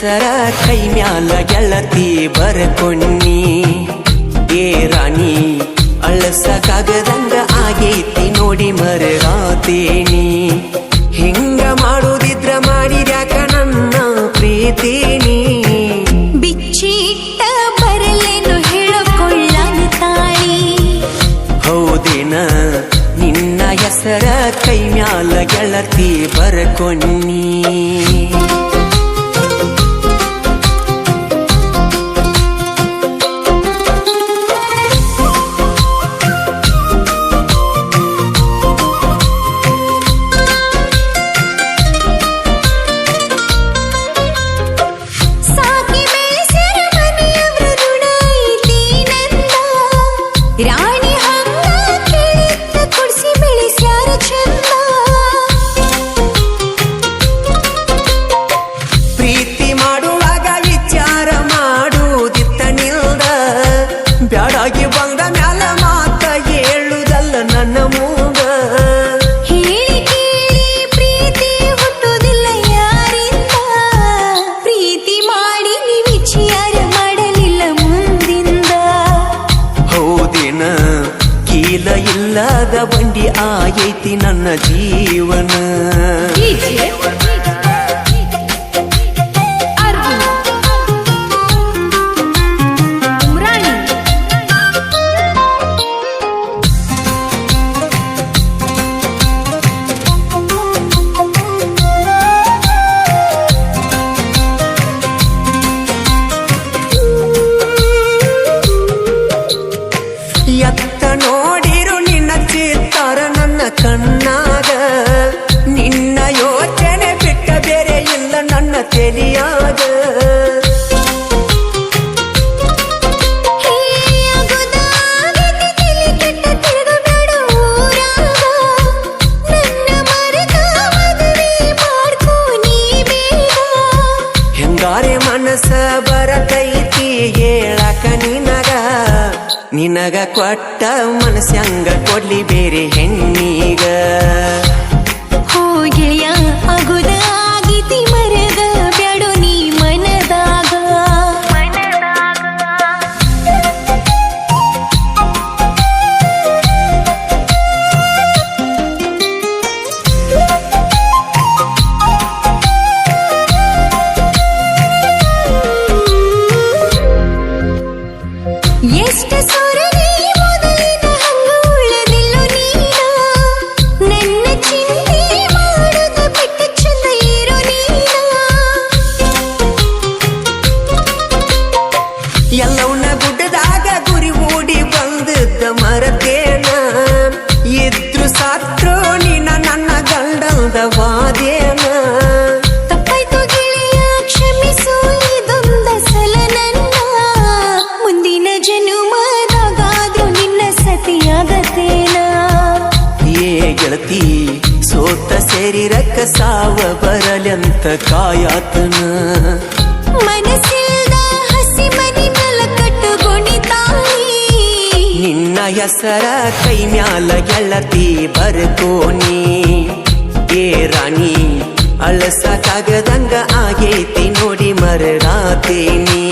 ಹೆಸರ ಕೈ ಮ್ಯಾಲ ಗೆಳತಿ ಬರ್ಕೊನ್ನಿ. ಏ ರಾಣಿ ಅಳಸಕ್ಕಾಗದಂಗ ಆಗೈತಿ ನೋಡಿ ಮರಗಾತೇನಿ. ಹಿಂಗ ಮಾಡುದಿದ್ರ ಮಾಡಿದ್ಯಾಕ ನನ್ನ ಪ್ರೀತಿನಿ. ಬಿಚ್ಚಿಟ್ಟ ಬರಲೇನು ಹೇಳಿಕೊಳ್ಳನ ತಾಳಿ. ಹೌದೇನ ನಿನ್ನ ಹೆಸರ ಕೈ ಮ್ಯಾಲ ಗೆಳತಿ ಬರ್ಕೊನ್ನಿ. ರಾಣಿ ಹಂಗ ಕೇಳಿದ್ದ ಕುಡಿಸಿ ಬೆಳೆಸ್ಯಾರ ಚಂದ. ಪ್ರೀತಿ ಮಾಡುವಾಗ ವಿಚಾರ ಮಾಡುದಿತ್ತ ನಿಲ್ದ. ಬ್ಯಾಡಾಗಿ ಬಂದ ಮ್ಯಾಲ ಮಾತ ಹೇಳುದಲ್ಲ ನನ್ನ ಮೂಗ. ಹೇಳಿ ಕೇಳಿ ಪ್ರೀತಿ ಹುಟ್ಟುದಿಲ್ಲ ಯಾರಿಂದ. ಪ್ರೀತಿ ಮಾಡಿ ನೀ ವಿಚಾರ ಮಾಡಲಿಲ್ಲ ಮುಂದಿಂದ. ಹೌದೇನ ಕೀಲ ಇಲ್ಲದ ಬಂಡಿ ಆಗೈತಿ ನನ್ನ ಜೀವನ. ಎತ್ತ ನೋಡಿರು ನಿನ್ನ ಚಿತ್ತಾರ ನನ್ನ ಕಣ್ಣಾಗ. ನಿನ್ನ ಯೋಚನೆ ಬಿಟ್ಟ ಬೇರೆ ಇಲ್ಲ ನನ್ನ ತೆಲಿಯಾಗ. ಹೆಂಗಾರೆ ಮನಸ್ಸ ಬರತೈತಿ ಹೇಳಕ ನಿನಗ ಕೊಟ್ಟ ಮನಸ್ಸಂಗ ಕೊಡ್ಲಿ ಬೇರೆ ಹೆಣ್ಣಿಗ. ಹೋಗೆಯ ಅಗುದ ಆಗಿತಿ ಮರದ ಬ್ಯಾಡು ನೀ ಮನದಾಗ. ಎಷ್ಟ ಸೊರಗಿ ಮೊದಲಿನ ಹಂಗ ಉಳದಿಲ್ಲ ನೀನ. ನನ್ನ ಚಿಂತೆ ಮಾಡುದ ಬಿಟ್ಟ ಚಂದ ಇರೋ ನೀನ. ಎಲ್ಲವನ್ನ ಗುಡ್ಡದಾಗ ಗುರಿ ಓಡಿ ಬಂದದ್ದ ಮರತೇನ. ಇದ್ರು ಸಾತ್ರು ನೀನ ನನ್ನ ಗಂಡಲ್ದ ವಾದೇನ. ತಪ್ಪಾಯ್ತು ಗೆಳೆಯ ಕ್ಷಮಿಸು ಇದೊಂದ ಸಲ ನನ್ನ. ಮುಂದಿನ ಜನುಮದಾಗಾದ್ರೂ ನಿನ್ನ ಸತಿಯಾಗತೇನ. ಏ ಗೆಳತಿ ಸೋತ ಸೇರಿರಕ್ಕ ಸಾವ ಬರಲೆಂತ ಕಾಯಾತನ. ಮನಸ್ಸಿಲ್ದ ಹಸಿ ಮನಿ ಮೇಲ ಕಟ್ಟುಕೊಂಡಿದ್ದಾಳಿ. ನಿನ್ನ ಹೆಸರ ಕೈ ಮ್ಯಾಲ ಗೆಳತಿ ಬರ್ಕೋನಿ. ಏ ರಾಣಿ ಅಳಸಕ್ಕಾಗದಂಗ ಆಗೈತಿ ನೋಡಿ ಮರಗಾತೇನಿ.